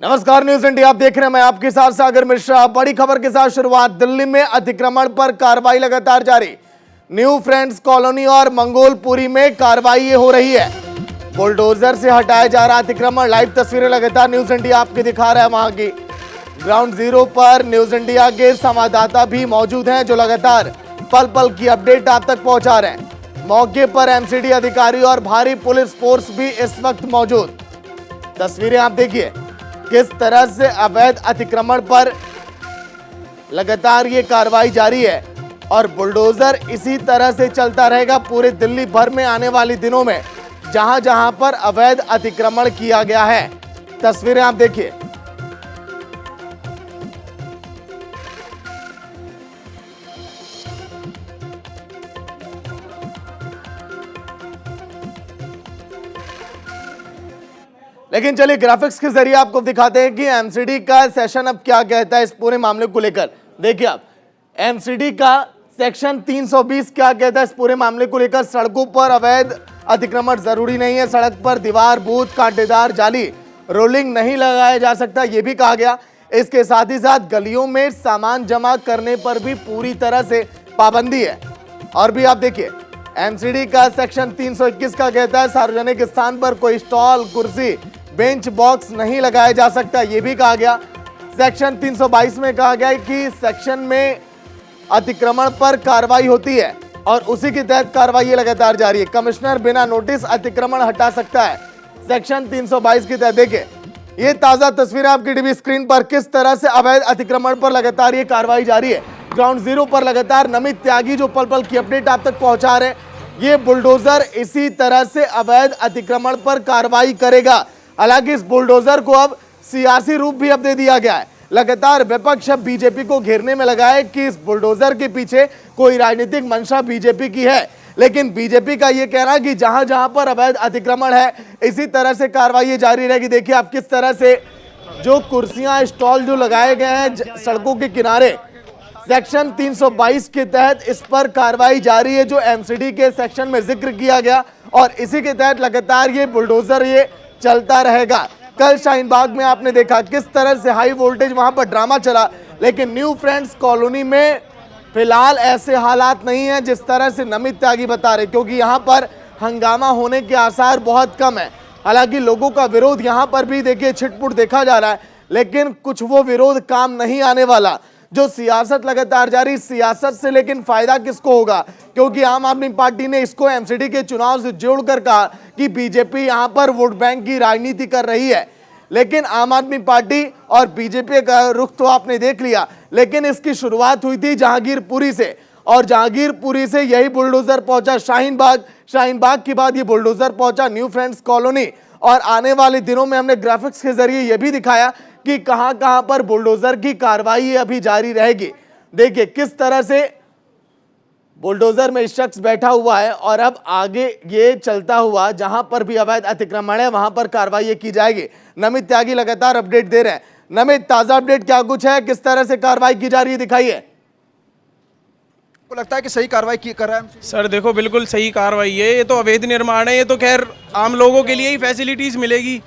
नमस्कार, news India आप देख रहे हैं। मैं आपके साथ सागर मिश्रा। बड़ी खबर के साथ शुरुआत। दिल्ली में अतिक्रमण पर कार्रवाई लगातार जारी। न्यू फ्रेंड्स कॉलोनी और मंगोलपुरी में कार्रवाई हो रही है। बुलडोजर से हटाया जा रहा अतिक्रमण। लाइव तस्वीरें लगातार न्यूज इंडिया आपके दिखा रहा है। वहां की ग्राउंड जीरो पर न्यूज इंडिया के संवाददाता भी मौजूद हैं, जो लगातार पल पल की अपडेट आप तक पहुंचा रहे हैं। मौके पर एमसीडी अधिकारी और भारी पुलिस फोर्स भी इस वक्त मौजूद। तस्वीरें आप देखिए किस तरह से अवैध अतिक्रमण पर लगातार ये कार्रवाई जारी है और बुलडोजर इसी तरह से चलता रहेगा पूरे दिल्ली भर में आने वाले दिनों में, जहां जहां पर अवैध अतिक्रमण किया गया है। तस्वीरें आप देखिए। लेकिन चलिए ग्राफिक्स के जरिए आपको दिखाते हैं कि एमसीडी का सेशन अब क्या कहता है इस पूरे मामले को लेकर। देखिए आप, एमसीडी का सेक्शन 320 क्या कहता है इस पूरे मामले को लेकर। सड़कों पर अवैध अतिक्रमण जरूरी नहीं है। सड़क पर दीवार, बूथ, कांटेदार, जाली, रोलिंग नहीं लगाया जा सकता, यह भी कहा गया। इसके साथ ही साथ गलियों में सामान जमा करने पर भी पूरी तरह से पाबंदी है। और भी आप देखिए, एमसीडी का सेक्शन 321 का कहता है सार्वजनिक स्थान पर कोई स्टॉल, कुर्सी, बेंच, बॉक्स नहीं लगाया जा सकता, यह भी कहा गया। सेक्शन 322 में कहा गया है कि सेक्शन में अतिक्रमण पर कार्रवाई होती है और उसी के तहत कार्रवाई लगातार जारी है। कमिश्नर बिना नोटिस अतिक्रमण हटा सकता है, सेक्शन 322 के तहत। देखिए ये ताजा तस्वीरें आपकी टीवी स्क्रीन पर, किस तरह से अवैध अतिक्रमण पर लगातार ये कार्रवाई जारी है। ग्राउंड जीरो पर लगातार नमित त्यागी जो पल पल की अपडेट आप तक पहुंचा रहे हैं। ये बुलडोजर इसी तरह से अवैध अतिक्रमण पर कार्रवाई करेगा। हालांकि इस बुलडोजर को अब सियासी रूप भी अब दे दिया गया है। लगातार विपक्ष अब बीजेपी को घेरने में लगा है कि इस बुलडोजर के पीछे कोई राजनीतिक मंशा बीजेपी की है। लेकिन बीजेपी का यह कहना कि जहां जहां पर अवैध अतिक्रमण है इसी तरह से कार्रवाई जारी रहेगी। देखिए आप किस तरह से जो कुर्सियां, स्टॉल जो लगाए गए हैं सड़कों के किनारे, सेक्शन 322 के तहत इस पर कार्रवाई जारी है, जो एमसीडी के सेक्शन में जिक्र किया गया। और इसी के तहत लगातार ये बुलडोजर ये चलता रहेगा। कल शाहीन बाग में आपने देखा किस तरह से हाई वोल्टेज वहां पर ड्रामा चला, लेकिन न्यू फ्रेंड्स कॉलोनी में फिलहाल ऐसे हालात नहीं है जिस तरह से नमित त्यागी बता रहे, क्योंकि यहां पर हंगामा होने के आसार बहुत कम है। हालांकि लोगों का विरोध यहां पर भी देखिए छिटपुट देखा जा रहा है, लेकिन कुछ वो विरोध काम नहीं आने वाला। जो सियासत लगातार जारी, सियासत से लेकिन फायदा किसको होगा, क्योंकि आम आदमी पार्टी ने इसको एमसीडी के चुनाव से जोड़कर कहा कि बीजेपी यहां पर वोट बैंक की राजनीति कर रही है। लेकिन आम आदमी पार्टी और बीजेपी का रुख तो आपने देख लिया, लेकिन इसकी शुरुआत हुई थी जहांगीरपुरी से, और जहांगीरपुरी से यही बुलडोजर पहुंचा शाहीन बाग। शाहीन बाग के बाद ये बुलडोजर पहुंचा न्यू फ्रेंड्स कॉलोनी। और आने वाले दिनों में हमने ग्राफिक्स के जरिए यह भी दिखाया कि कहां कहां पर बुलडोजर की कार्रवाई अभी जारी रहेगी। देखिए किस तरह से बुलडोजर में शख्स बैठा हुआ है और अब आगे ये चलता हुआ जहां पर भी अवैध अतिक्रमण है वहां पर कार्रवाई की जाएगी। नमित त्यागी लगातार अपडेट दे रहे हैं। नमित, ताजा अपडेट क्या कुछ है, किस तरह से कार्रवाई की जा रही है, दिखाइए। आपको लगता है कि सही कार्रवाई कर रहा है सर? देखो बिल्कुल सही कार्रवाई है। ये तो अवैध निर्माण है, ये तो खैर आम लोगों के लिए ही फैसिलिटीज मिलेगी।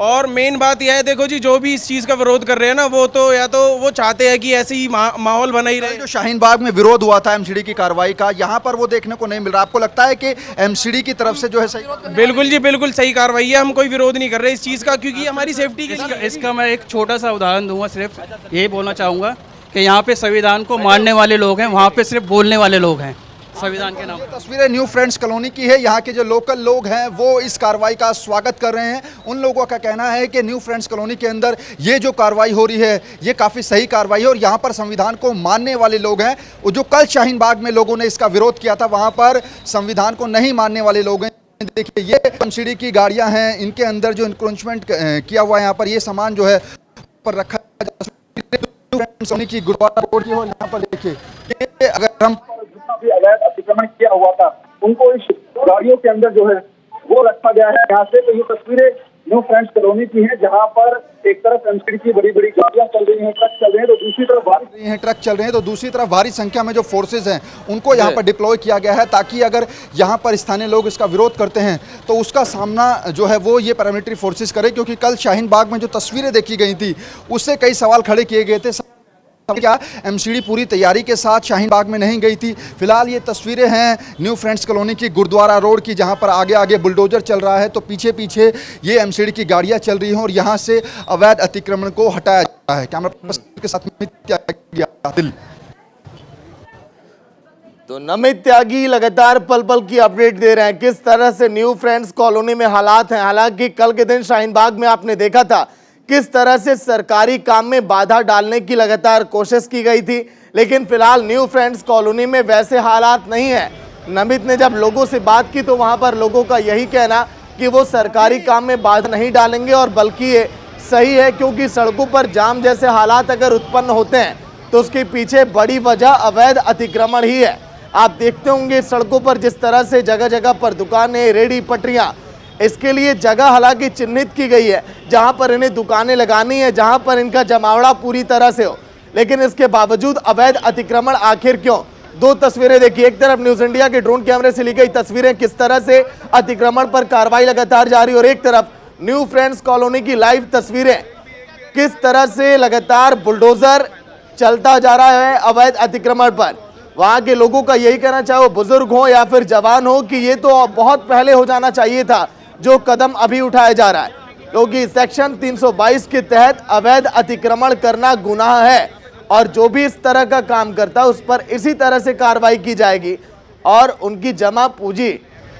और मेन बात यह है, देखो जी, जो भी इस चीज़ का विरोध कर रहे हैं ना, वो तो या तो वो चाहते हैं कि ऐसे ही माहौल बना ही रहे। जो शाहीन बाग में विरोध हुआ था एमसीडी की कार्रवाई का, यहाँ पर वो देखने को नहीं मिल रहा। आपको लगता है कि एमसीडी की तरफ से जो है सही? बिल्कुल जी, बिल्कुल सही कार्रवाई है। हम कोई विरोध नहीं कर रहे इस चीज़ का, क्योंकि हमारी सेफ्टी के लिए। इसका मैं एक छोटा सा उदाहरण दूंगा। सिर्फ यही बोलना चाहूँगा कि यहाँ पे संविधान को मानने वाले लोग हैं, वहाँ पे सिर्फ बोलने वाले लोग हैं संविधान के नाम। तस्वीरें न्यू फ्रेंड्स कॉलोनी की है। यहाँ के जो लोकल लोग हैं वो इस कार्रवाई का स्वागत कर रहे हैं। उन लोगों का कहना है कि न्यू फ्रेंड्स कॉलोनी के अंदर ये जो कार्रवाई हो रही है ये काफ़ी सही कार्रवाई है और यहाँ पर संविधान को मानने वाले लोग हैं। वो जो कल शाहीन बाग में लोगों ने इसका विरोध किया था, वहाँ पर संविधान को नहीं मानने वाले लोग हैं। देखिए ये एमसीडी की गाड़ियाँ हैं, इनके अंदर जो इंक्रोचमेंट किया हुआ है, यहाँ पर ये सामान जो है पर रखा की गुरुद्वारा रोड की। और यहाँ पर देखिए अगर हम भी अवैध अतिक्रमण किया हुआ था उनको इस गाड़ियों के अंदर जो है वो रखा गया है यहाँ से। तो ये तस्वीरें न्यू फ्रेंड्स कॉलोनी की है, जहां पर एक तरफ एमसीडी की बड़ी बड़ी गाड़ियां चल रही हैं, ट्रक चल रहे हैं, तो दूसरी तरफ ट्रक चल रहे हैं, तो दूसरी तरफ भारी संख्या में जो फोर्सेज हैं उनको यहाँ पर डिप्लॉय किया गया है, ताकि अगर यहाँ पर स्थानीय लोग इसका विरोध करते हैं तो उसका सामना जो है वो ये पैरामिलिट्री फोर्सेज करे। क्योंकि कल शाहीन बाग में जो तस्वीरें देखी गई थी उससे कई सवाल खड़े किए गए थे। क्या एमसीडी पूरी तैयारी के साथ शाहीन बाग में नहीं गई थी? फिलहाल ये तस्वीरें हैं न्यू फ्रेंड्स कॉलोनी की गुरुद्वारा रोड की, जहां पर आगे आगे बुलडोजर चल रहा है तो पीछे पीछे ये एमसीडी की गाड़ियां चल रही हैं और यहां से अवैध अतिक्रमण को हटाया जा रहा है। कैमरा पर्सन के साथ में दिल्ली। तो नमित त्यागी लगातार पल पल की अपडेट दे रहे हैं किस तरह से न्यू फ्रेंड्स कॉलोनी में हालात हैं। हालांकि कल के दिन शाहीन बाग में आपने देखा था किस तरह से सरकारी काम में बाधा डालने की लगातार कोशिश की गई थी, लेकिन फिलहाल न्यू फ्रेंड्स कॉलोनी में वैसे हालात नहीं है। नमित ने जब लोगों से बात की तो वहां पर लोगों का यही कहना कि वो सरकारी काम में बाधा नहीं डालेंगे और बल्कि ये सही है, क्योंकि सड़कों पर जाम जैसे हालात अगर उत्पन्न होते हैं तो उसके पीछे बड़ी वजह अवैध अतिक्रमण ही है। आप देखते होंगे सड़कों पर जिस तरह से जगह जगह पर दुकानें, रेहड़ी पटरियां, इसके लिए जगह हालांकि चिन्हित की गई है जहां पर इन्हें दुकानें लगानी है, जहां पर इनका जमावड़ा पूरी तरह से हो, लेकिन इसके बावजूद अवैध अतिक्रमण आखिर क्यों? दो तस्वीरें देखिए, एक तरफ न्यूज इंडिया के ड्रोन कैमरे से ली गई तस्वीरें किस तरह से अतिक्रमण पर कार्रवाई लगातार जारी, और एक तरफ न्यू फ्रेंड्स कॉलोनी की लाइव तस्वीरें किस तरह से लगातार बुलडोजर चलता जा रहा है अवैध अतिक्रमण पर। वहां के लोगों का यही कहना, चाहे वो बुजुर्ग हो या फिर जवान हो, कि ये तो बहुत पहले हो जाना चाहिए था जो कदम अभी उठाया जा रहा है, क्योंकि सेक्शन 322 के तहत अवैध अतिक्रमण करना गुनाह है और जो भी इस तरह का काम करता है उस पर इसी तरह से कार्रवाई की जाएगी और उनकी जमा पूंजी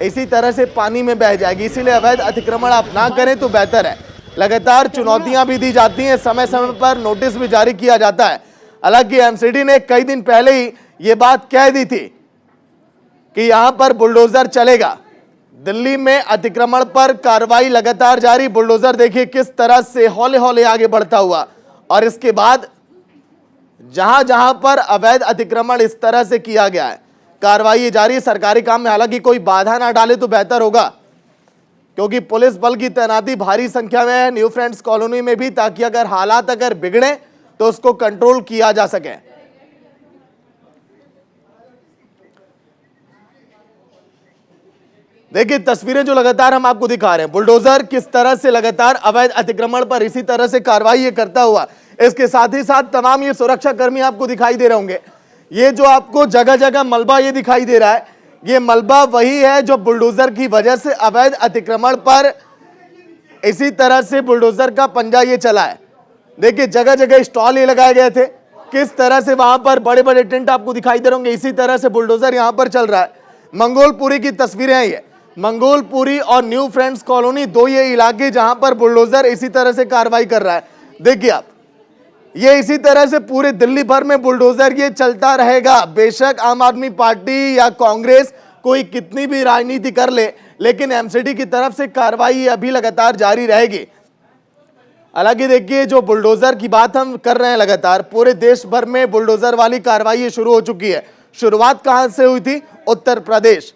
इसी तरह से पानी में बह जाएगी। इसीलिए अवैध अतिक्रमण आप ना करें तो बेहतर है। लगातार चुनौतियां भी दी जाती हैं, समय समय पर नोटिस भी जारी किया जाता है। हालांकि एमसीडी ने कई दिन पहले ही ये बात कह दी थी कि यहां पर बुलडोजर चलेगा। दिल्ली में अतिक्रमण पर कार्रवाई लगातार जारी, बुलडोजर देखिए किस तरह से हौले हौले आगे बढ़ता हुआ, और इसके बाद जहां जहां पर अवैध अतिक्रमण इस तरह से किया गया है कार्रवाई जारी। सरकारी काम में हालांकि कोई बाधा ना डाले तो बेहतर होगा, क्योंकि पुलिस बल की तैनाती भारी संख्या में है न्यू फ्रेंड्स कॉलोनी में भी, ताकि अगर हालात अगर बिगड़े तो उसको कंट्रोल किया जा सके। देखिए तस्वीरें जो लगातार हम आपको दिखा रहे हैं, बुलडोजर किस तरह से लगातार अवैध अतिक्रमण पर इसी तरह से कार्रवाई ये करता हुआ, इसके साथ ही साथ तमाम ये सुरक्षा कर्मी आपको दिखाई दे रहे होंगे। ये जो आपको जगह जगह मलबा ये दिखाई दे रहा है, ये मलबा वही है जो बुलडोजर की वजह से अवैध अतिक्रमण पर इसी तरह से बुलडोजर का पंजा ये चला है। देखिए जगह जगह स्टॉल ये लगाए गए थे, किस तरह से वहां पर बड़े बड़े टेंट आपको दिखाई दे रहे होंगे, इसी तरह से बुलडोजर यहां पर चल रहा है। मंगोलपुरी की तस्वीरें हैं ये, मंगोलपुरी और न्यू फ्रेंड्स कॉलोनी दो ये इलाके जहां पर बुलडोजर इसी तरह से कार्रवाई कर रहा है। देखिए आप, ये इसी तरह से पूरे दिल्ली भर में बुलडोजर ये चलता रहेगा। बेशक आम आदमी पार्टी या कांग्रेस कोई कितनी भी राजनीति कर ले, लेकिन एमसीडी की तरफ से कार्रवाई अभी लगातार जारी रहेगी। हालांकि देखिए जो बुलडोजर की बात हम कर रहे हैं, लगातार पूरे देश भर में बुलडोजर वाली कार्रवाई शुरू हो चुकी है। शुरुआत कहां से हुई थी? उत्तर प्रदेश।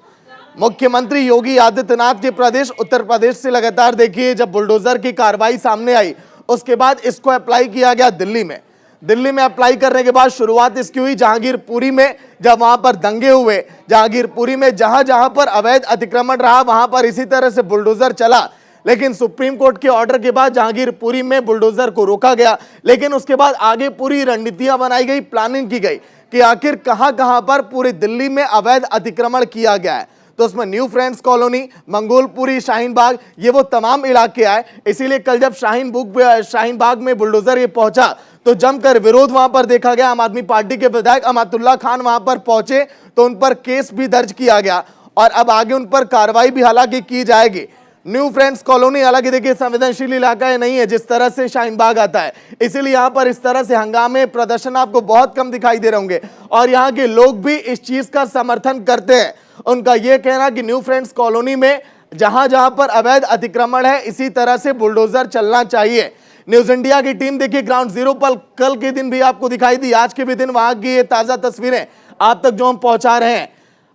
मुख्यमंत्री योगी आदित्यनाथ के प्रदेश उत्तर प्रदेश से लगातार देखिए जब बुलडोजर की कार्रवाई सामने आई, उसके बाद इसको अप्लाई किया गया दिल्ली में। दिल्ली में अप्लाई करने के बाद शुरुआत इसकी हुई जहांगीरपुरी में, जब वहां पर दंगे हुए जहांगीरपुरी में, जहां जहां पर अवैध अतिक्रमण रहा वहां पर इसी तरह से बुलडोजर चला। लेकिन सुप्रीम कोर्ट के ऑर्डर के बाद जहांगीरपुरी में बुलडोजर को रोका गया, लेकिन उसके बाद आगे पूरी रणनीतियां बनाई गई, प्लानिंग की गई कि आखिर कहां कहां पर पूरे दिल्ली में अवैध अतिक्रमण किया गया है। तो उसमें न्यू फ्रेंड्स कॉलोनी, मंगोलपुरी, शाहीन बाग, ये वो तमाम इलाके आए। इसीलिए कल जब शाहीन बाग में बुलडोजर ये पहुंचा तो जमकर विरोध वहां पर देखा गया। आम आदमी पार्टी के विधायक अमातुल्लाह खान वहां पर पहुंचे तो उन पर केस भी दर्ज किया गया और अब आगे उन पर कार्रवाई भी हालांकि की जाएगी। न्यू फ्रेंड्स कॉलोनी हालांकि देखिए संवेदनशील इलाका नहीं है जिस तरह से शाहीन बाग आता है, इसीलिए यहाँ पर इस तरह से हंगामे प्रदर्शन आपको बहुत कम दिखाई दे रहे होंगे और यहाँ के लोग भी इस चीज का समर्थन करते हैं। उनका यह कहना कि न्यू फ्रेंड्स कॉलोनी में जहां जहां पर अवैध अतिक्रमण है इसी तरह से बुलडोजर चलना चाहिए। न्यूज इंडिया की टीम देखिए ग्राउंड जीरो पर कल के दिन भी आपको दिखाई दी, आज के भी दिन वहां की ये ताजा तस्वीरें आप तक जो हम पहुंचा रहे हैं।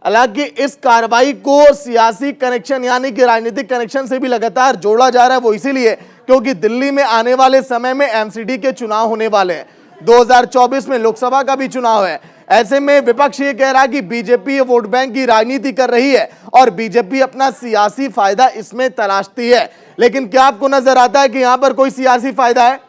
हालांकि इस कार्रवाई को सियासी कनेक्शन यानी कि राजनीतिक कनेक्शन से भी लगातार जोड़ा जा रहा है। वो इसीलिए क्योंकि दिल्ली में आने वाले समय में एमसीडी के चुनाव होने वाले हैं, 2024 में लोकसभा का भी चुनाव है। ऐसे में विपक्ष ये कह रहा है कि बीजेपी वोट बैंक की राजनीति कर रही है और बीजेपी अपना सियासी फायदा इसमें तलाशती है। लेकिन क्या आपको नजर आता है कि यहां पर कोई सियासी फायदा है?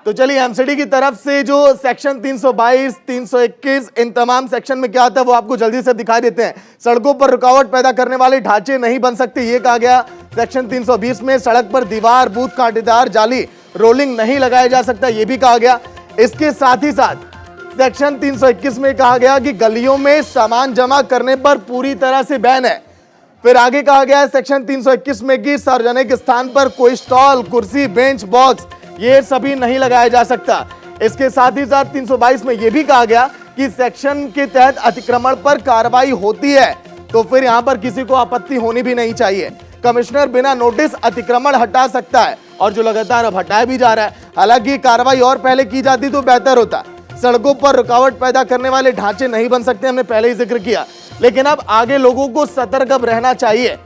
तो चलिए एमसीडी की तरफ से जो सेक्शन 322, 321 इन तमाम सेक्शन में क्या आता है वो आपको जल्दी से दिखा देते हैं। सड़कों पर रुकावट पैदा करने वाले ढांचे नहीं बन सकते, ये कहा गया। सेक्शन 320 में सड़क पर दीवार, बूथ कांटेदार, जाली रोलिंग नहीं लगाया जा सकता, ये भी कहा गया। इसके साथ ही साथ सेक्शन 321 में कहा गया कि गलियों में सामान जमा करने पर पूरी तरह से बैन है। फिर आगे कहा गया है सेक्शन 321 में कि सार्वजनिक स्थान पर कोई स्टॉल, कुर्सी, बेंच, बॉक्स ये सभी नहीं लगाया जा सकता। इसके साथ ही साथ 322 में यह भी कहा गया कि सेक्शन के तहत अतिक्रमण पर कार्रवाई होती है तो फिर यहां पर किसी को आपत्ति होनी भी नहीं चाहिए। कमिश्नर बिना नोटिस अतिक्रमण हटा सकता है और जो लगातार अब हटाया भी जा रहा है। हालांकि कार्रवाई और पहले की जाती तो बेहतर होता। सड़कों पर रुकावट पैदा करने वाले ढांचे नहीं बन सकते, हमने पहले ही जिक्र किया। लेकिन अब आगे लोगों को सतर्क अब रहना चाहिए।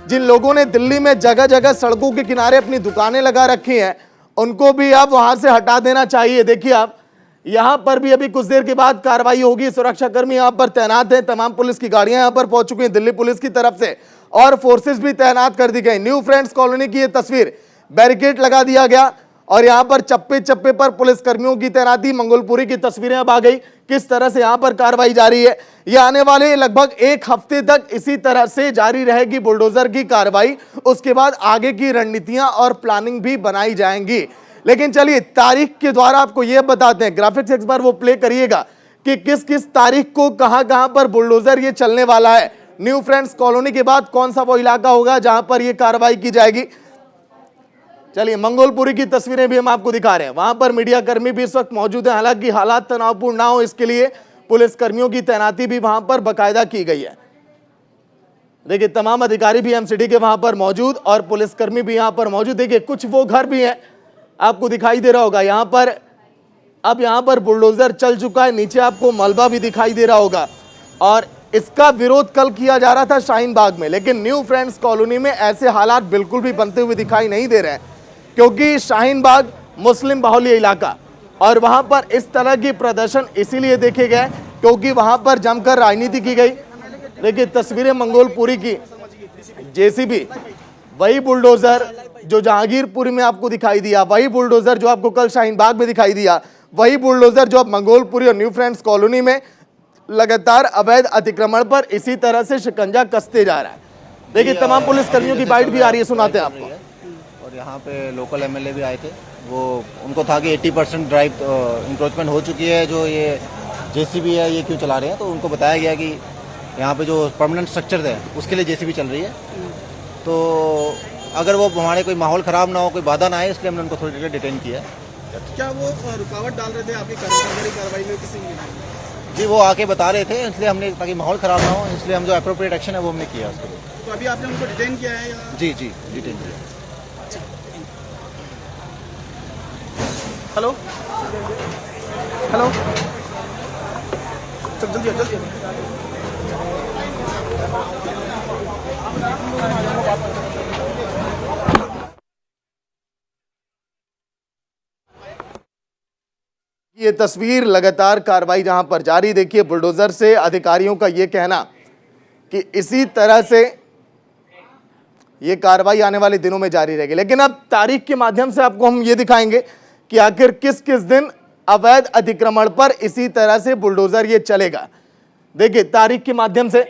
जिन लोगों ने दिल्ली में जगह जगह सड़कों के किनारे अपनी दुकानें लगा रखी हैं उनको भी अब वहां से हटा देना चाहिए। देखिए आप यहां पर भी अभी कुछ देर के बाद कार्रवाई होगी। सुरक्षाकर्मी यहां पर तैनात हैं, तमाम पुलिस की गाड़ियां यहां पर पहुंच चुकी हैं दिल्ली पुलिस की तरफ से और फोर्सेस भी तैनात कर दी गई। न्यू फ्रेंड्स कॉलोनी की यह तस्वीर, बैरिकेड लगा दिया गया और यहां पर चप्पे चप्पे पर पुलिस कर्मियों की तैनाती। मंगोलपुरी की तस्वीरें अब आ गई, किस तरह से यहां पर कार्रवाई जारी है। यह आने वाले लगभग एक हफ्ते तक इसी तरह से जारी रहेगी बुलडोजर की कार्रवाई। उसके बाद आगे की रणनीतियां और प्लानिंग भी बनाई जाएंगी। लेकिन चलिए तारीख के द्वारा आपको यह बताते हैं, ग्राफिक्स एक बार वो प्ले करिएगा कि किस किस तारीख को कहां कहां पर बुलडोजर ये चलने वाला है। न्यू फ्रेंड्स कॉलोनी के बाद कौन सा वो इलाका होगा जहां पर यह कार्रवाई की जाएगी। चलिए मंगोलपुरी की तस्वीरें भी हम आपको दिखा रहे हैं, वहां पर मीडिया कर्मी भी इस वक्त मौजूद हैं। हालांकि हालात तनावपूर्ण ना हो इसके लिए पुलिस कर्मियों की तैनाती भी वहां पर बाकायदा की गई है। देखिए तमाम अधिकारी भी एमसीडी के वहां पर मौजूद और पुलिसकर्मी भी यहां पर मौजूद। देखिए कुछ वो घर भी हैं, आपको दिखाई दे रहा होगा यहां पर। अब यहां पर बुलडोजर चल चुका है, नीचे आपको मलबा भी दिखाई दे रहा होगा और इसका विरोध कल किया जा रहा था शाहीन बाग में। लेकिन न्यू फ्रेंड्स कॉलोनी में ऐसे हालात बिल्कुल भी बनते हुए दिखाई नहीं दे रहे हैं क्योंकि शाहीन बाग मुस्लिम बाहुल्य इलाका और वहां पर इस तरह की प्रदर्शन इसीलिए देखे गए क्योंकि वहां पर जमकर राजनीति की गई। देखिए तस्वीरें मंगोलपुरी की, जेसीबी, वही बुलडोजर जो जहांगीरपुरी में आपको दिखाई दिया, वही बुलडोजर जो आपको कल शाहीन बाग में दिखाई दिया, वही बुलडोजर जो अब मंगोलपुरी और न्यू फ्रेंड्स कॉलोनी में लगातार अवैध अतिक्रमण पर इसी तरह से शिकंजा कसते जा रहा है। देखिए तमाम पुलिस कर्मियों की बाइट भी आ रही है, सुनाते हैं आपको। और यहाँ पे लोकल एमएलए भी आए थे, वो उनको था कि 80% ड्राइव इंक्रोचमेंट हो चुकी है, जो ये जेसीबी है ये क्यों चला रहे हैं। तो उनको बताया गया कि यहाँ पे जो परमानेंट स्ट्रक्चर है उसके लिए जेसीबी चल रही है, तो अगर वो हमारे कोई माहौल ख़राब ना हो, कोई बाधा ना आए, इसलिए हमने उनको थोड़ी देर डिटेन किया। क्या वो रुकावट डाल रहे थे आपकी कार्रवाई में किसी ने? जी वो आके बता रहे थे, इसलिए हमने, ताकि माहौल ख़राब ना हो, इसलिए हम जो अप्रोप्रिएट एक्शन है वो हमने किया उसके लिए। तो अभी आपने उनको डिटेन किया है या? जी जी डिटेन किया। हेलो हेलो, चल जल्दी जल्दी। ये तस्वीर लगातार कार्रवाई जहां पर जारी। देखिए बुलडोजर से अधिकारियों का ये कहना कि इसी तरह से ये कार्रवाई आने वाले दिनों में जारी रहेगी। लेकिन अब तारीख के माध्यम से आपको हम ये दिखाएंगे कि आखिर किस किस दिन अवैध अतिक्रमण पर इसी तरह से बुलडोजर ये चलेगा। देखिए तारीख के माध्यम से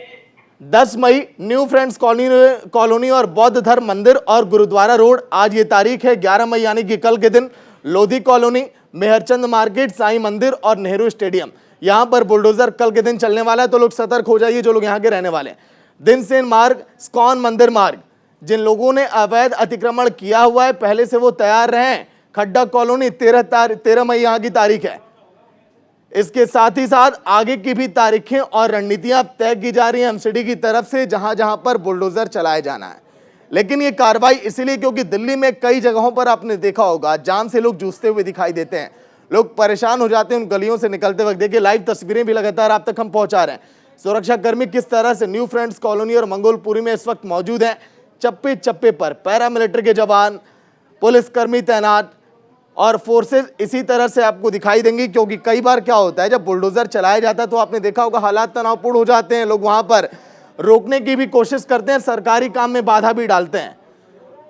10 मई न्यू फ्रेंड्स कॉलोनी और बौद्ध धर्म मंदिर और गुरुद्वारा रोड, आज ये तारीख है। 11 मई यानी कि कल के दिन लोधी कॉलोनी, मेहरचंद मार्केट, साईं मंदिर और नेहरू स्टेडियम, यहां पर बुलडोजर कल के दिन चलने वाला है। तो लोग सतर्क हो जाइए जो लोग यहां के रहने वाले हैं। दिन सेन मार्ग, स्कॉन मंदिर मार्ग, जिन लोगों ने अवैध अतिक्रमण किया हुआ है पहले से वो तैयार रहें। खड्डा कॉलोनी 13 मई यहां की तारीख है। इसके साथ ही साथ आगे की भी तारीखें और रणनीतियां तय की जा रही हैं एमसीडी की तरफ से जहां जहां पर बुलडोजर चलाया जाना है। लेकिन ये कार्रवाई इसलिए क्योंकि दिल्ली में कई जगहों पर आपने देखा होगा जाम से लोग जूझते हुए दिखाई देते हैं। लोग परेशान हो जाते हैं उन गलियों से निकलते वक्त। देखिए लाइव तस्वीरें भी लगातार आप तक हम पहुंचा रहे हैं। सुरक्षा कर्मी किस तरह से न्यू फ्रेंड्स कॉलोनी और मंगोलपुरी में इस वक्त मौजूद हैं। चप्पे चप्पे पर पैरामिलिट्री के जवान, पुलिसकर्मी तैनात और फोर्सेस इसी तरह से आपको दिखाई देंगी, क्योंकि कई बार क्या होता है जब बुलडोजर चलाया जाता है तो आपने देखा होगा हालात तनावपूर्ण हो जाते हैं, लोग वहां पर रोकने की भी कोशिश करते हैं, सरकारी काम में बाधा भी डालते हैं।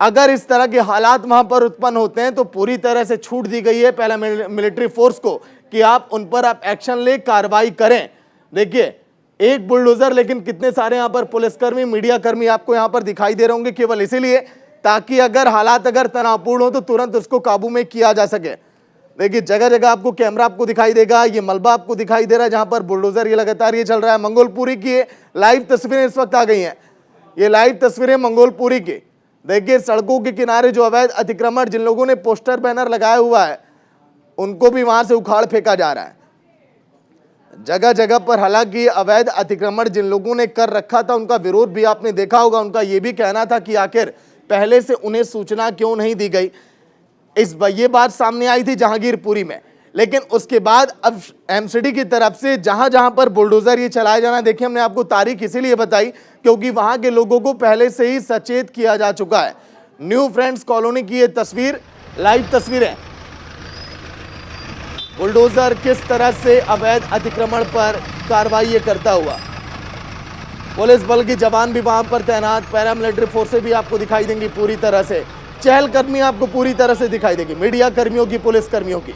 अगर इस तरह के हालात वहां पर उत्पन्न होते हैं तो पूरी तरह से छूट दी गई है पहला मिलिट्री फोर्स को कि आप उन पर आप एक्शन ले, कार्रवाई करें। देखिए एक बुलडोजर लेकिन कितने सारे यहाँ पर पुलिसकर्मी, मीडिया कर्मी आपको यहाँ पर दिखाई दे रहे होंगे, केवल इसीलिए ताकि अगर हालात अगर तनावपूर्ण हो तो तुरंत उसको काबू में किया जा सके। देखिए जगह जगह आपको कैमरा आपको दिखाई देगा, ये मलबा आपको दिखाई दे रहा है जहां पर बुलडोजर ये लगातार ये चल रहा है। मंगोलपुरी की लाइव तस्वीरें इस वक्त आ गई हैं, ये लाइव तस्वीरें मंगोलपुरी की। देखिए सड़कों के किनारे जो अवैध अतिक्रमण, जिन लोगों ने पोस्टर बैनर लगाया हुआ है उनको भी वहां से उखाड़ फेंका जा रहा है जगह जगह पर। हालांकि अवैध अतिक्रमण जिन लोगों ने कर रखा था उनका विरोध भी आपने देखा होगा, उनका यह भी कहना था कि आखिर पहले से उन्हें सूचना क्यों नहीं दी गई। ये बात सामने आई थी जहांगीरपुरी में, लेकिन उसके बाद अब एमसीडी की तरफ से जहां जहां पर बुलडोजर ये चलाया जाना, देखिए हमने आपको तारीख इसीलिए बताई क्योंकि वहां के लोगों को पहले से ही सचेत किया जा चुका है। न्यू फ्रेंड्स कॉलोनी की ये तस्वीर, लाइव तस्वीरें, बुलडोजर किस तरह से अवैध अतिक्रमण पर कार्रवाई करता हुआ। पुलिस बल के जवान भी वहां पर तैनात, पैरामिलिट्री फोर्सेस भी आपको दिखाई देंगी पूरी तरह से, चहलकदमी आपको पूरी तरह से दिखाई देगी मीडिया कर्मियों की, पुलिस कर्मियों की,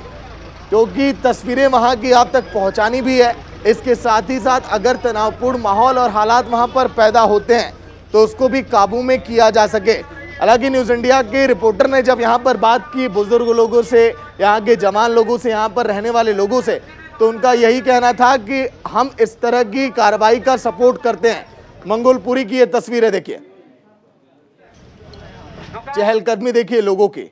क्योंकि तस्वीरें वहां की आप तक पहुंचानी भी है। इसके साथ ही साथ अगर तनावपूर्ण माहौल और हालात वहां पर पैदा होते हैं तो उसको भी काबू में किया जा सके। हालांकि न्यूज़ इंडिया के रिपोर्टर ने जब यहाँ पर बात की बुजुर्ग लोगों से, यहाँ के जवान लोगों से, यहाँ पर रहने वाले लोगों से, तो उनका यही कहना था कि हम इस तरह की कार्रवाई का सपोर्ट करते हैं। मंगोलपुरी की ये तस्वीरें देखिए, चहलकदमी देखिए लोगों की।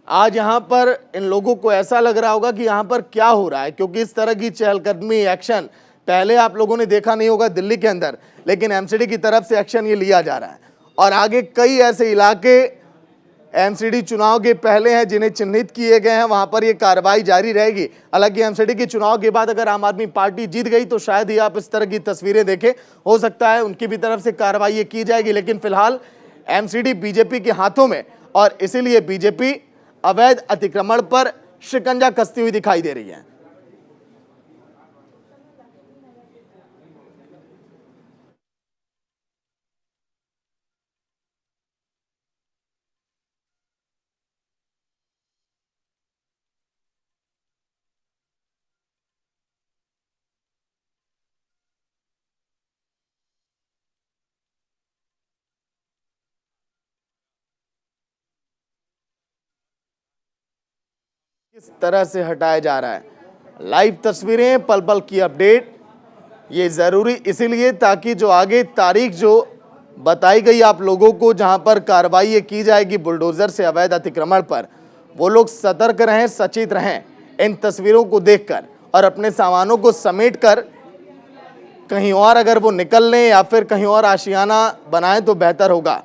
आज यहाँ पर इन लोगों को ऐसा लग रहा होगा कि यहाँ पर क्या हो रहा है, क्योंकि इस तरह की चहलकदमी एक्शन पहले आप लोगों ने देखा नहीं होगा दिल्ली के अंदर, लेकिन एमसीडी की तरफ से एक्शन ये लिया जा रहा है। और आगे कई ऐसे इलाके एमसीडी चुनाव के पहले हैं जिन्हें चिन्हित किए गए हैं, वहां पर ये कार्रवाई जारी रहेगी। हालांकि एमसीडी के चुनाव के बाद अगर आम आदमी पार्टी जीत गई तो शायद ही आप इस तरह की तस्वीरें देखें, हो सकता है उनकी भी तरफ से कार्रवाई की जाएगी, लेकिन फिलहाल एमसीडी बीजेपी के हाथों में, और इसीलिए बीजेपी अवैध अतिक्रमण पर शिकंजा कसती हुई दिखाई दे रही है। किस तरह से हटाया जा रहा है, लाइव तस्वीरें, पल पल की अपडेट, ये ज़रूरी इसीलिए ताकि जो आगे तारीख जो बताई गई आप लोगों को जहां पर कार्रवाई की जाएगी बुलडोजर से अवैध अतिक्रमण पर, वो लोग सतर्क रहें, सचेत रहें इन तस्वीरों को देखकर और अपने सामानों को समेट कर कहीं और अगर वो निकल लें या फिर कहीं और आशियाना बनाएं तो बेहतर होगा।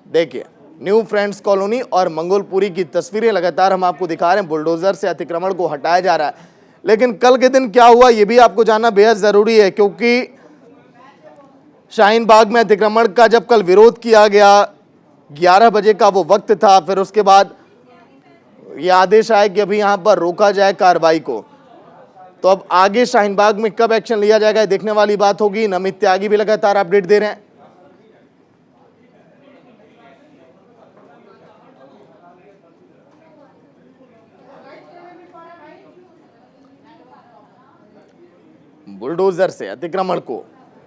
देखिए न्यू फ्रेंड्स कॉलोनी और मंगोलपुरी की तस्वीरें लगातार हम आपको दिखा रहे हैं, बुलडोजर से अतिक्रमण को हटाया जा रहा है। लेकिन कल के दिन क्या हुआ ये भी आपको जानना बेहद जरूरी है, क्योंकि शाहीन बाग में अतिक्रमण का जब कल विरोध किया गया, 11 बजे का वो वक्त था, फिर उसके बाद ये आदेश आया कि अभी यहाँ पर रोका जाए कार्रवाई को। तो अब आगे शाहीन बाग में कब एक्शन लिया जाएगा देखने वाली बात होगी। नमित त्यागी भी लगातार अपडेट दे रहे हैं। बुलडोजर से अतिक्रमण को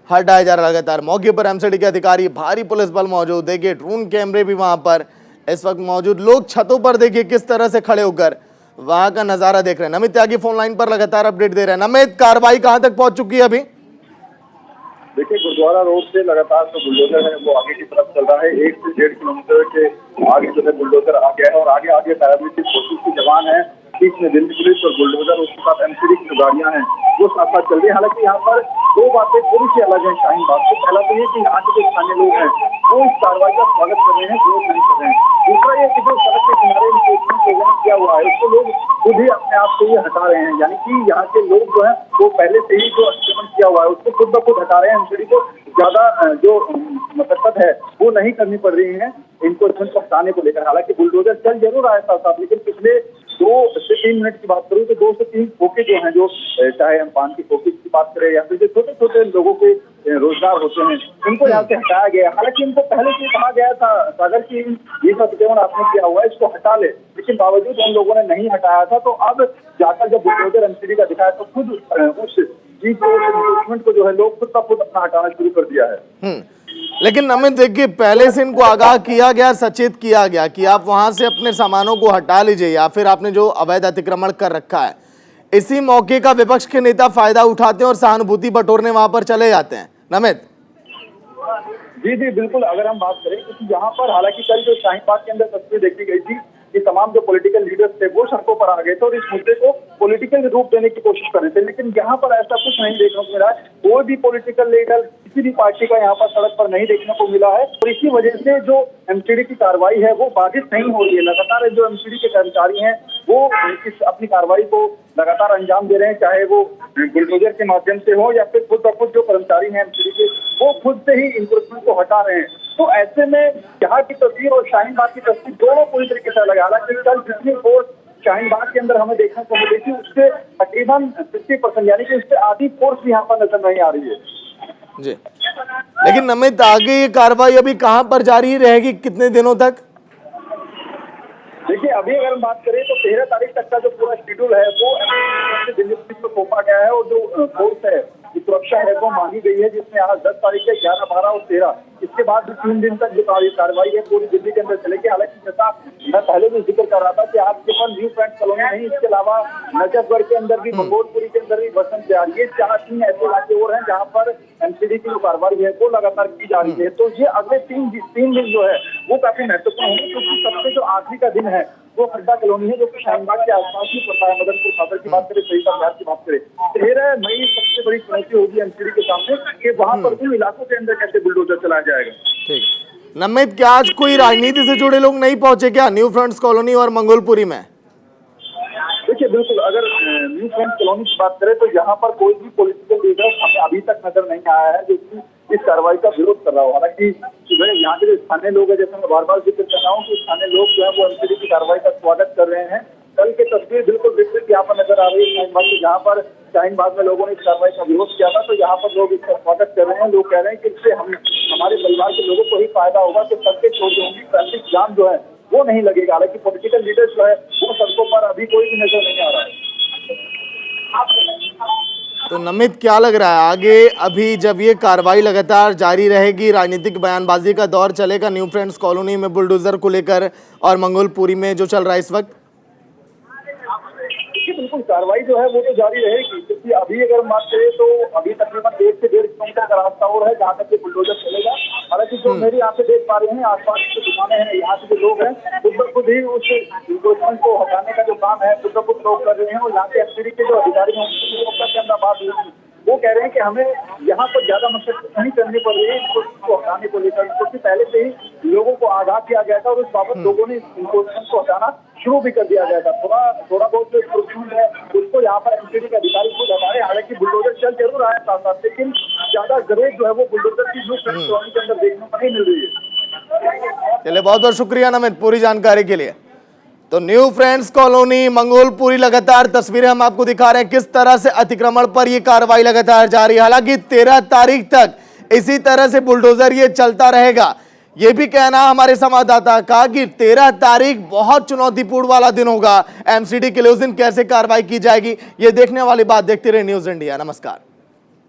हटाया जा रहा लगातार, मौके पर एमसीडी के अधिकारी, भारी पुलिस बल मौजूद। देखिए ड्रोन कैमरे भी वहां पर इस वक्त मौजूद, लोग छतों पर देखिए किस तरह से खड़े होकर वहां का नजारा देख रहे हैं। नमित त्यागी फोन लाइन पर लगातार अपडेट दे रहे हैं। नमित, कार्रवाई कहां तक पहुंच चुकी है अभी? देखिए गुरुद्वारा रोड से लगातार जो बुलडोजर है वो आगे की तरफ चल रहा है। 1 से 1.5 किलोमीटर के आगे जो है बुलडोजर आ गया है और आगे पैरामिलिट्री फोर्सेस के जवान है, बीच में दिल्ली पुलिस और बुलडोजर, उसके साथ एमसीडी की जो गाड़ियां हैं वो साथ साथ चल रही है। हालांकि यहाँ पर दो बातें थोड़ी सी अलग है शाहीन बाग से। पहला तो ये कि यहाँ के जो स्थानीय लोग हैं वो इस कार्रवाई का स्वागत कर रहे हैं, विरोध नहीं कर रहे हैं। दूसरा ये कि जो सड़क के किनारे किया हुआ है उसको लोग खुद ही अपने आप से ही हटा रहे हैं, यानी कि यहाँ के लोग जो है वो पहले से ही जो अतिक्रमण किया हुआ है उसको खुद ब खुद हटा रहे हैं। एमसीडी को ज्यादा जो मशक्कत है वो नहीं करनी पड़ रही है इनको हटाने को लेकर। हालांकि बुलडोजर चल जरूर आया था साथ, लेकिन पिछले 2 से 3 मिनट की बात करूँ तो 2 से 3 खोखे जो हैं, जो चाहे हम पान की खोखे की बात करें या फिर जो छोटे छोटे लोगों के रोजगार होते हैं, इनको यहाँ से हटाया गया। हालांकि इनको पहले से कहा गया था सागर की ये अतिक्रमण आपने किया हुआ है इसको हटा ले, लेकिन बावजूद उन लोगों ने नहीं हटाया था। तो अब जाकर जब बुलडोजर एमसीडी का दिखाया तो खुद उस चीज को जो है लोग खुद का खुद अपना हटाना शुरू कर दिया है। लेकिन नमित देखिए, पहले से इनको आगाह किया गया, सचेत किया गया कि आप वहां से अपने सामानों को हटा लीजिए या फिर आपने जो अवैध अतिक्रमण कर रखा है। इसी मौके का विपक्ष के नेता फायदा उठाते हैं और सहानुभूति बटोरने वहां पर चले जाते हैं। नमित जी बिल्कुल, अगर हम बात करें क्योंकि यहाँ पर हालांकि कल जो शाहीन बाग के अंदर तस्वीर देखी गई थी कि तमाम जो पॉलिटिकल लीडर्स थे वो सड़कों पर आ गए थे और इस मुद्दे को पॉलिटिकल रूप देने की कोशिश कर रहे थे, लेकिन यहाँ पर ऐसा कुछ नहीं देखने को मिला। कोई भी पॉलिटिकल लीडर किसी भी पार्टी का यहाँ पर सड़क पर नहीं देखने को मिला है और इसी वजह से जो एमसीडी की कार्रवाई है वो बाधित नहीं हो रही है। लगातार जो एमसीडी के कर्मचारी हैं वो अपनी कार्रवाई को लगातार अंजाम दे रहे हैं, चाहे वो बुलडोजर के माध्यम से हो या फिर खुद ब खुद जो कर्मचारी हैं एमसीडी के वो खुद से ही इंक्रोचमेंट को हटा रहे हैं। तो ऐसे में यहाँ की तस्वीर और शाहीन बाग की तस्वीर दोनों पूरी तरीके से अलग। हालांकि कल जितनी फोर्स शाहीन बाग के अंदर हमें देखने को मिली थी उससे तकरीबन 50% यानी कि उससे आधी फोर्स भी यहाँ पर नजर नहीं आ रही है जी। लेकिन नमित, आगे ये कार्रवाई अभी कहां पर जारी रहेगी, कितने दिनों तक? देखिए, अभी अगर हम बात करें तो 13 तारीख तक का जो पूरा शेड्यूल है वो दिल्ली पुलिस को सौंपा गया है और जो फोर्स है की सुरक्षा है वो मांगी गई है, जिसमें आज 10 तारीख के 11, 12 और 13 इसके बाद भी 3 दिन तक जो कार्रवाई है पूरी दिल्ली के अंदर चलेगी। हालांकि जैसा मैं पहले भी जिक्र कर रहा था कि आज केवल न्यू फ्रेंड्स कॉलोनी नहीं, इसके अलावा नजफगढ़ के अंदर भी, मंगोलपुरी के अंदर भी, बसंत विहार, ये 4-3 ऐसे इलाके और हैं जहाँ पर एमसीडी की जो कार्रवाई है वो लगातार की जा रही है। तो ये अगले 3 दिन जो है वो काफी महत्वपूर्ण होंगे, क्योंकि सबसे जो आखिरी का दिन है वो खड्डा कॉलोनी है जो कि शाहीन बाग के आसपास ही पड़ता है। मदनपुर सागर की बात करें, सरिता विहार की बात करें, 13 मई सबसे बड़ी चुनौती होगी एमसीडी के सामने कि वहां पर उन इलाकों के अंदर कैसे बुलडोजर चलाया जाएगा। ठीक नमित, क्या आज कोई राजनीति से जुड़े लोग नहीं पहुंचे क्या न्यू फ्रेंड्स कॉलोनी और मंगोलपुरी में? देखिए, बिल्कुल, अगर न्यू फ्रेंड्स कॉलोनी की बात करें तो यहाँ पर कोई भी पॉलिटिकल लीडर हमें अभी तक नजर नहीं आया है जो कि इस कार्रवाई का विरोध कर रहा हो। हालांकि यहाँ के जो स्थानीय लोग हैं, जैसे मैं बार बार जिक्र कर रहा हूँ कि स्थानीय लोग जो है वो एमसीडी की कार्रवाई का स्वागत कर रहे हैं। कल की तस्वीर बिल्कुल विस्तृत यहाँ पर नजर आ रही है शाहीन बाग की, जहाँ पर शाहीन बाग में लोगों ने इस कार्रवाई का विरोध किया था, तो यहाँ पर लोग इसका स्वागत कर रहे हैं। लोग कह रहे हैं कि इससे हमारे परिवार के लोगों को ही फायदा होगा कि सड़कें छोटी होंगी, ट्रैफिक जाम जो है वो नहीं लगेगा। हालांकि पॉलिटिकल लीडर्स जो है वो सड़कों पर अभी कोई भी नजर नहीं आ रहा है। तो नमित, क्या लग रहा है आगे, अभी जब ये कार्रवाई लगातार जारी रहेगी, राजनीतिक बयानबाजी का दौर चलेगा न्यू फ्रेंड्स कॉलोनी में बुलडोजर को लेकर और मंगोलपुरी में जो चल रहा है इस वक्त? बिल्कुल, कार्रवाई जो है वो तो जारी रहेगी, क्योंकि अभी अगर बात करें तो अभी तकरीबन 1 से 1.5 किलोमीटर का रास्ता और है जहाँ तक ये बुलडोजर चलेगा। हालांकि जो मेरी आंखें देख पा रही हैं, आसपास की दुकानें हैं, यहाँ के जो लोग हैं खुद ही उस इंक्रोचमेंट को हटाने का जो काम है खुद लोग कर रहे हैं। और यहाँ के एमसीडी के जो अधिकारी हैं उनके अंदर बात हुई, वो कह रहे हैं कि हमें यहाँ पर ज्यादा मशक्कत नहीं करनी पड़ रही है इसको हटाने को लेकर, क्योंकि पहले से ही लोगों को आगाह किया गया था और उस बाबत लोगों ने इंक्रोचमेंट को हटाना शुरू भी कर दिया गया था। थोड़ा बहुत जो इंक्रोचमेंट है उसको यहाँ पर एमसीडी के अधिकारी खुद हटा रहे हैं। हालांकि बुलडोजर चल जरूर आया साथ साथ, लेकिन ज्यादा जरूरत जो है वो बुलडोजर की न्यू फ्रेंड्स कॉलोनी के अंदर देखने को नहीं मिल रही है। चलिए, बहुत बहुत शुक्रिया नमित पूरी जानकारी के लिए। तो न्यू फ्रेंड्स कॉलोनी, मंगोलपुरी, लगातार तस्वीरें हम आपको दिखा रहे हैं किस तरह से अतिक्रमण पर यह कार्रवाई लगातार जारी है। हालांकि 13 तारीख तक इसी तरह से बुलडोजर ये चलता रहेगा, ये भी कहना हमारे संवाददाता का कि 13 तारीख बहुत चुनौतीपूर्ण वाला दिन होगा एमसीडी के लिए। उस दिन कैसे कार्रवाई की जाएगी ये देखने वाली बात। देखते रहे न्यूज़ इंडिया। नमस्कार।